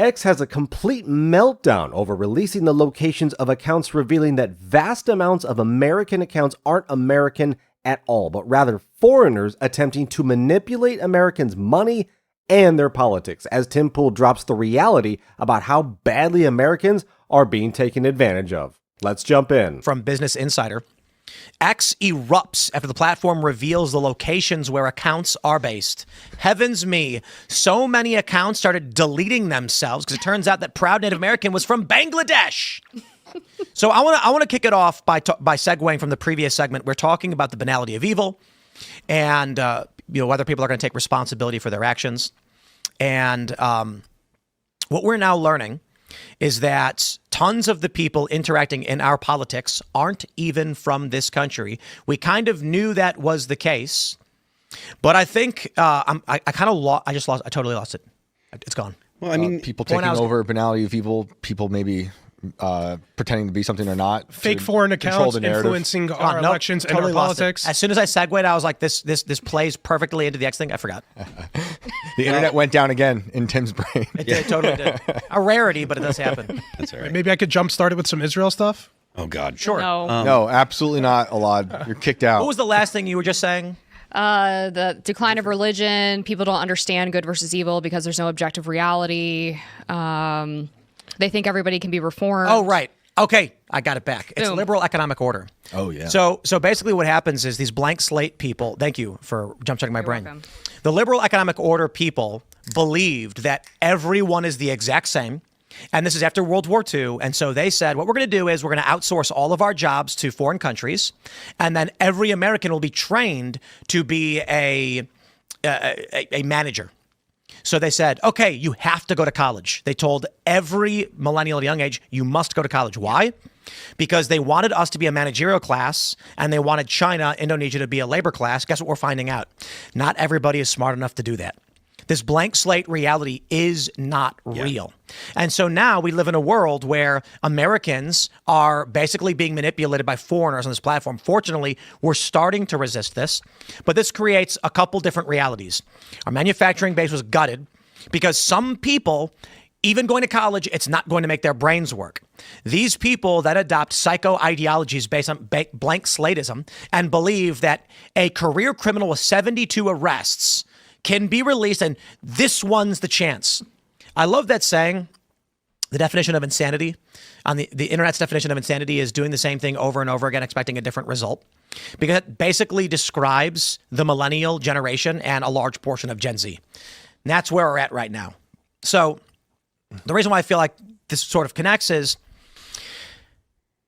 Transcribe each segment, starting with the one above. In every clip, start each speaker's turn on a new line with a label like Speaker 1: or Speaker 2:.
Speaker 1: X has a complete meltdown over releasing the locations of accounts, revealing that vast amounts of American accounts aren't American at all, but rather foreigners attempting to manipulate Americans' money and their politics, as Tim Pool drops the reality about how badly Americans are being taken advantage of. Let's jump in.
Speaker 2: From Business Insider, X erupts after the platform reveals the locations where accounts are based. Heavens me, so many accounts started deleting themselves because it turns out that Proud Native American was from Bangladesh. So I want to kick it off by segueing from the previous segment. We're talking about the banality of evil and whether people are going to take responsibility for their actions. And what we're now learning is that tons of the people interacting in our politics aren't even from this country. We kind of knew that was the case, but I think I totally lost it. It's gone.
Speaker 3: Well, I mean,
Speaker 4: people taking over, banality of evil, people maybe pretending to be something they're not.
Speaker 5: Fake foreign accounts influencing our elections and our politics.
Speaker 2: As soon as I segued, I was like, this plays perfectly into the X thing. I forgot.
Speaker 4: The internet went down again in Tim's brain.
Speaker 2: It totally did. A rarity, but it does happen.
Speaker 3: That's all right.
Speaker 5: Maybe I could jumpstart it with some Israel stuff.
Speaker 3: Oh, God.
Speaker 2: Sure.
Speaker 4: No, absolutely not, Alad. You're kicked out.
Speaker 2: What was the last thing you were just saying?
Speaker 6: The decline of religion. People don't understand good versus evil because there's no objective reality. They think everybody can be reformed.
Speaker 2: Oh, right. Okay, I got it back. It's liberal economic order.
Speaker 3: Oh, yeah.
Speaker 2: So basically what happens is these blank slate people, thank you for jump checking my brain.
Speaker 6: Welcome.
Speaker 2: The liberal economic order people believed that everyone is the exact same. And this is after World War II. And so they said, what we're going to do is we're going to outsource all of our jobs to foreign countries. And then every American will be trained to be a manager. So they said, okay, you have to go to college. They told every millennial at a young age, you must go to college. Why? Because they wanted us to be a managerial class and they wanted China, Indonesia to be a labor class. Guess what we're finding out? Not everybody is smart enough to do that. This blank slate reality is not real. And so now we live in a world where Americans are basically being manipulated by foreigners on this platform. Fortunately, we're starting to resist this, but this creates a couple different realities. Our manufacturing base was gutted because some people, even going to college, it's not going to make their brains work. These people that adopt psycho ideologies based on blank slateism and believe that a career criminal with 72 arrests can be released, and this one's the chance. I love that saying. The definition of insanity on the internet's definition of insanity is doing the same thing over and over again, expecting a different result, because it basically describes the millennial generation and a large portion of Gen Z. And that's where we're at right now. So the reason why I feel like this sort of connects is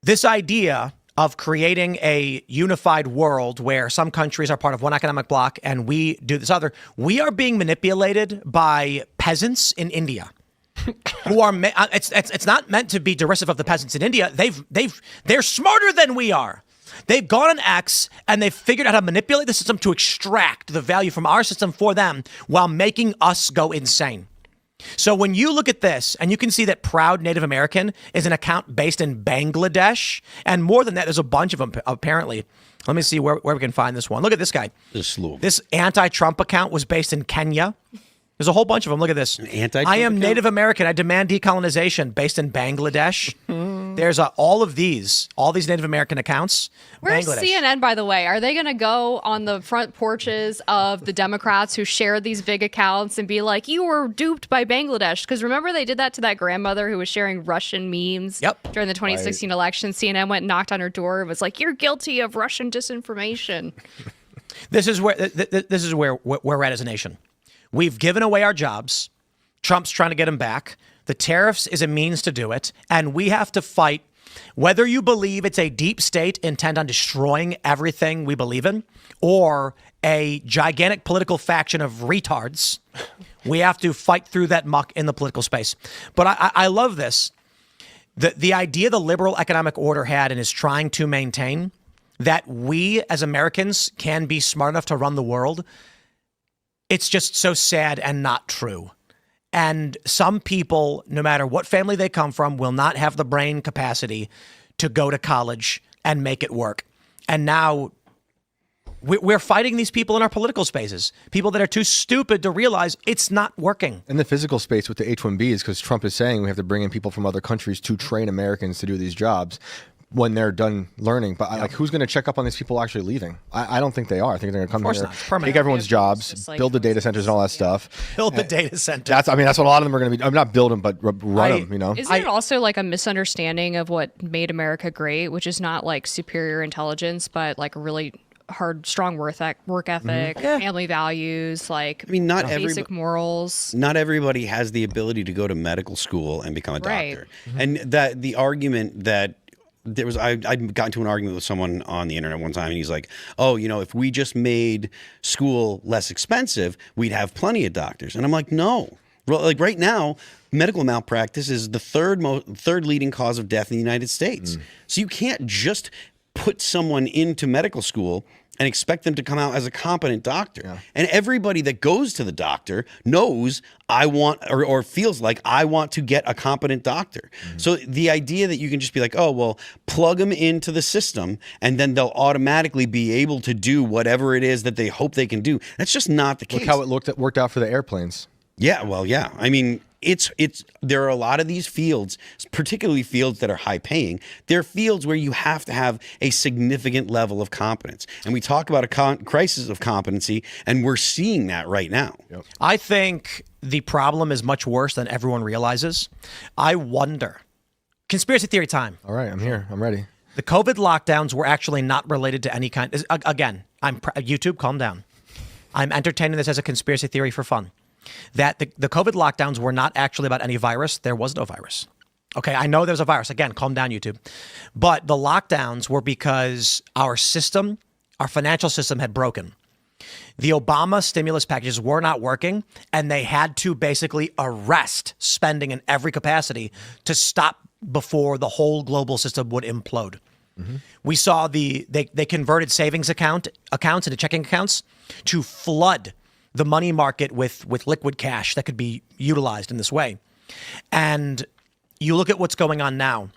Speaker 2: this idea of creating a unified world where some countries are part of one economic bloc and we do this other. We are being manipulated by peasants in India who are, it's not meant to be derisive of the peasants in India. They're smarter than we are. They've gone on X and they've figured out how to manipulate the system to extract the value from our system for them while making us go insane. So when you look at this and you can see that Proud Native American is an account based in Bangladesh, and more than that, there's a bunch of them apparently. Let me see where we can find this one. Look at this guy. This anti-Trump account was based in Kenya. There's a whole bunch of them. Look at this. I am Native American. I demand decolonization, based in Bangladesh. There's all these Native American accounts.
Speaker 6: Where's
Speaker 2: Bangladesh.
Speaker 6: CNN, by the way? Are they going to go on the front porches of the Democrats who share these big accounts and be like, you were duped by Bangladesh? Because remember they did that to that grandmother who was sharing Russian memes during the 2016 election. CNN went and knocked on her door and was like, you're guilty of Russian disinformation.
Speaker 2: This is where we're at as a nation. We've given away our jobs. Trump's trying to get them back. The tariffs is a means to do it. And we have to fight, whether you believe it's a deep state intent on destroying everything we believe in, or a gigantic political faction of retards. We have to fight through that muck in the political space. But I love this. The idea the liberal economic order had and is trying to maintain, that we as Americans can be smart enough to run the world, it's just so sad and not true. And some people, no matter what family they come from, will not have the brain capacity to go to college and make it work. And now We're fighting these people in our political spaces, people that are too stupid to realize it's not working.
Speaker 4: In the physical space with the H-1B is because Trump is saying we have to bring in people from other countries to train Americans to do these jobs when they're done learning. But like, who's going to check up on these people actually leaving? I don't think they are. I think they're going to come here, take everyone's jobs, build the data centers and all that stuff.
Speaker 2: Build the data center.
Speaker 4: That's what a lot of them are going to be. I'm not build them, but run them,
Speaker 6: Isn't it also like a misunderstanding of what made America great, which is not like superior intelligence, but like a really hard, strong work ethic, family values, like
Speaker 3: not
Speaker 6: basic morals.
Speaker 3: Not everybody has the ability to go to medical school and become a doctor.
Speaker 6: Right.
Speaker 3: And that the argument that I got into an argument with someone on the internet one time, and he's like, oh, if we just made school less expensive, we'd have plenty of doctors. And I'm like, no. Like right now, medical malpractice is the third leading cause of death in the United States. So you can't just put someone into medical school and expect them to come out as a competent doctor. Yeah. And everybody that goes to the doctor knows I want or feels like I want to get a competent doctor. So the idea that you can just be like, oh, well, plug them into the system and then they'll automatically be able to do whatever it is that they hope they can do. That's just not the case.
Speaker 4: Look how it worked out for the airplanes.
Speaker 3: Yeah, well, yeah. I mean, there are a lot of these fields, particularly fields that are high paying. They're fields where you have to have a significant level of competence. And we talk about a crisis of competency, and we're seeing that right now.
Speaker 4: Yep.
Speaker 2: I think the problem is much worse than everyone realizes. I wonder. Conspiracy theory time.
Speaker 4: All right, I'm here. I'm ready.
Speaker 2: The COVID lockdowns were actually not related to any kind. Again, YouTube, calm down. I'm entertaining this as a conspiracy theory for fun. That the COVID lockdowns were not actually about any virus. There was no virus. Okay, I know there's a virus. Again, calm down, YouTube. But the lockdowns were because our financial system had broken. The Obama stimulus packages were not working, and they had to basically arrest spending in every capacity to stop before the whole global system would implode. We saw they converted savings accounts into checking accounts to flood the money market with liquid cash that could be utilized in this way. And you look at what's going on now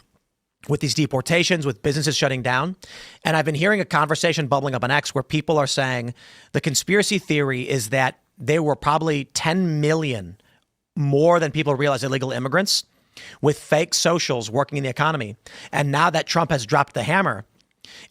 Speaker 2: with these deportations, with businesses shutting down. And I've been hearing a conversation bubbling up on X where people are saying the conspiracy theory is that there were probably 10 million more than people realize illegal immigrants with fake socials working in the economy. And now that Trump has dropped the hammer,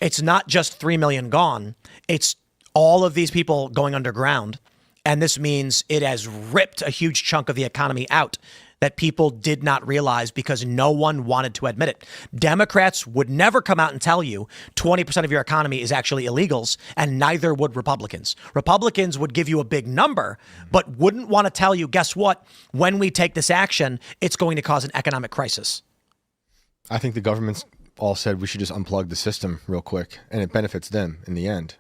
Speaker 2: it's not just 3 million gone. It's all of these people going underground. And this means it has ripped a huge chunk of the economy out that people did not realize because no one wanted to admit it. Democrats would never come out and tell you 20% of your economy is actually illegals, and neither would Republicans. Republicans would give you a big number, but wouldn't want to tell you, guess what? When we take this action, it's going to cause an economic crisis.
Speaker 4: I think the government's all said we should just unplug the system real quick, and it benefits them in the end.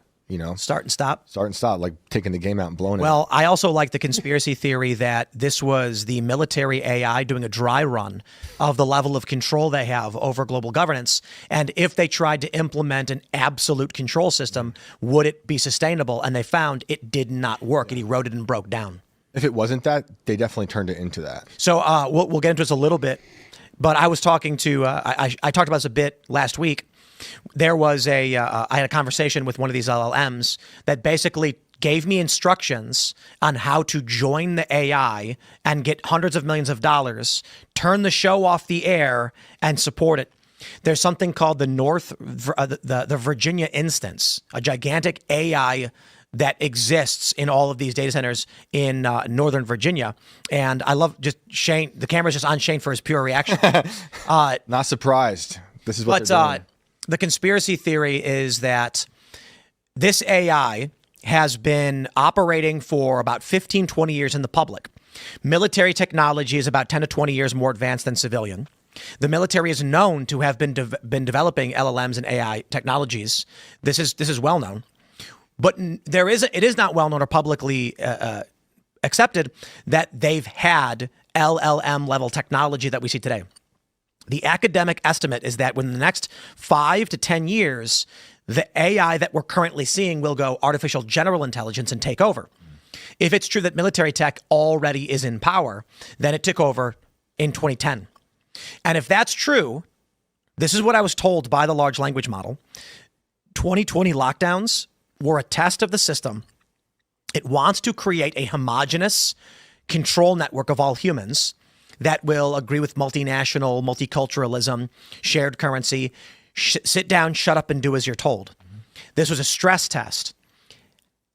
Speaker 2: Start and stop,
Speaker 4: like taking the game out and blowing it.
Speaker 2: Well, I also like the conspiracy theory that this was the military AI doing a dry run of the level of control they have over global governance. And if they tried to implement an absolute control system, would it be sustainable? And they found it did not work. It eroded and broke down.
Speaker 4: If it wasn't that, they definitely turned it into that.
Speaker 2: So we'll get into this a little bit. But I was talking to, I talked about this a bit last week. There was I had a conversation with one of these LLMs that basically gave me instructions on how to join the AI and get hundreds of millions of dollars, turn the show off the air, and support it. There's something called the Virginia instance, a gigantic AI that exists in all of these data centers in Northern Virginia. And I love just Shane. The camera's just on Shane for his pure reaction.
Speaker 4: Not surprised. This is what they're doing.
Speaker 2: The conspiracy theory is that this AI has been operating for about 15, 20 years in the public. Military technology is about 10 to 20 years more advanced than civilian. The military is known to have been developing LLMs and AI technologies. This is well known. But it is not well known or publicly accepted that they've had LLM level technology that we see today. The academic estimate is that within the next 5 to 10 years, the AI that we're currently seeing will go artificial general intelligence and take over. If it's true that military tech already is in power, then it took over in 2010. And if that's true, this is what I was told by the large language model. 2020 lockdowns were a test of the system. It wants to create a homogenous control network of all humans that will agree with multinational, multiculturalism, shared currency, sit down, shut up, and do as you're told. This was a stress test.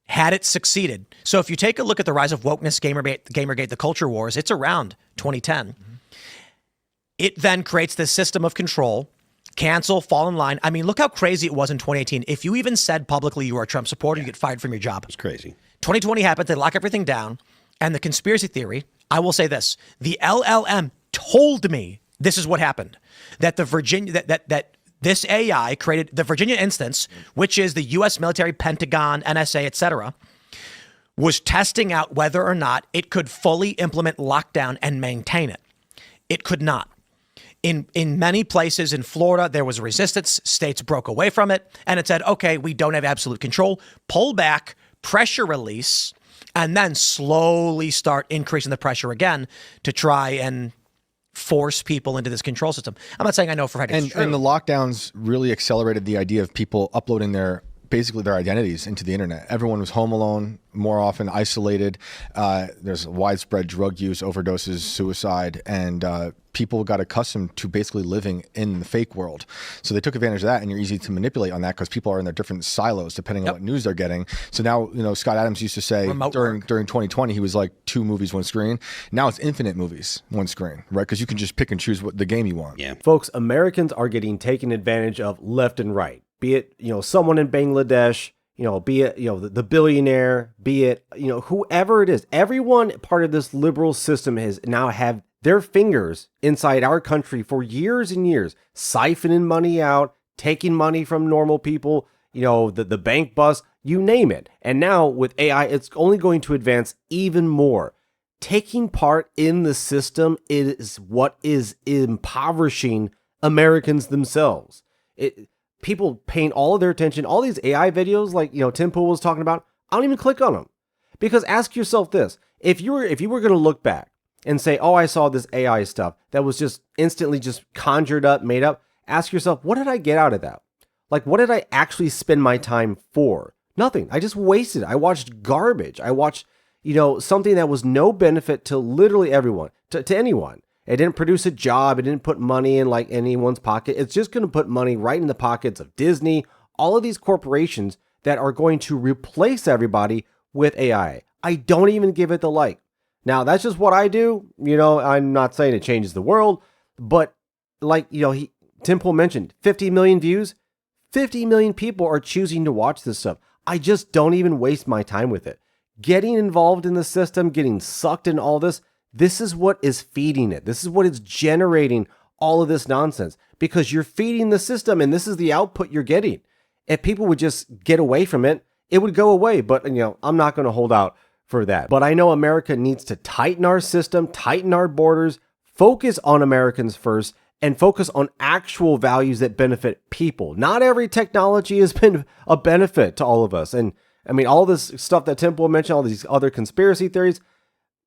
Speaker 2: Had it succeeded. So if you take a look at the rise of wokeness, Gamergate, the culture wars, it's around 2010. It then creates this system of control, cancel, fall in line. I mean, look how crazy it was in 2018. If you even said publicly you were a Trump supporter, you get fired from your job.
Speaker 3: It's crazy. 2020
Speaker 2: happened. They lock everything down. And the conspiracy theory, I will say this, the LLM told me this is what happened, that the Virginia, that this AI created the Virginia instance, which is the U.S. military, Pentagon, NSA, etc., was testing out whether or not it could fully implement lockdown and maintain it. It could not. In many places in Florida, there was resistance. States broke away from it. And it said, okay, we don't have absolute control. Pull back, pressure release, and then slowly start increasing the pressure again to try and force people into this control system. I'm not saying I know for a fact it's true.
Speaker 4: And the lockdowns really accelerated the idea of people uploading their identities into the internet. Everyone was home alone, more often isolated. There's widespread drug use, overdoses, suicide, and people got accustomed to basically living in the fake world. So they took advantage of that, and you're easy to manipulate on that because people are in their different silos depending on what news they're getting. So now, Scott Adams used to say during 2020, he was like 2 movies, 1 screen. Now it's infinite movies, 1 screen, right? Because you can just pick and choose what the game you want.
Speaker 3: Yeah.
Speaker 1: Folks, Americans are getting taken advantage of left and right. Be it, someone in Bangladesh, be it, the billionaire, be it, whoever it is. Everyone part of this liberal system has now have their fingers inside our country for years and years, siphoning money out, taking money from normal people, the bank bust, you name it. And now with AI, it's only going to advance even more. Taking part in the system is what is impoverishing Americans themselves. People paying all of their attention, all these AI videos like, Tim Pool was talking about, I don't even click on them. Because ask yourself this, if you were going to look back and say, oh, I saw this AI stuff that was just instantly just conjured up, made up, ask yourself, what did I get out of that? Like, what did I actually spend my time for? Nothing. I just wasted it. I watched garbage. I watched, something that was no benefit to literally everyone, to anyone. It didn't produce a job. It didn't put money in like anyone's pocket. It's just going to put money right in the pockets of Disney, all of these corporations that are going to replace everybody with AI. I don't even give it the like. Now, that's just what I do. I'm not saying it changes the world, but like, Tim Pool mentioned 50 million views, 50 million people are choosing to watch this stuff. I just don't even waste my time with it. Getting involved in the system, getting sucked in all this, this is what is feeding it. This is what is generating all of this nonsense because you're feeding the system and this is the output you're getting. If people would just get away from it, it would go away. But, I'm not going to hold out for that. But I know America needs to tighten our system, tighten our borders, focus on Americans first, and focus on actual values that benefit people. Not every technology has been a benefit to all of us. And I mean, all this stuff that Tim Pool mentioned, all these other conspiracy theories,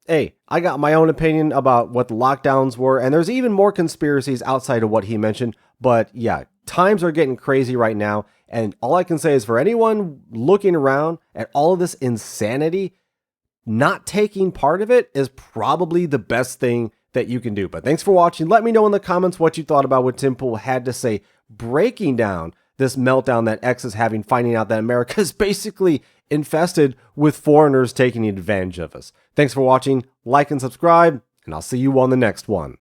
Speaker 1: hey, I got my own opinion about what the lockdowns were, and there's even more conspiracies outside of what he mentioned. But yeah, times are getting crazy right now, and all I can say is for anyone looking around at all of this insanity, not taking part of it is probably the best thing that you can do. But thanks for watching. Let me know in the comments what you thought about what Tim Pool had to say, breaking down this meltdown that X is having, finding out that America is basically infested with foreigners taking advantage of us. Thanks for watching, like and subscribe, and I'll see you on the next one.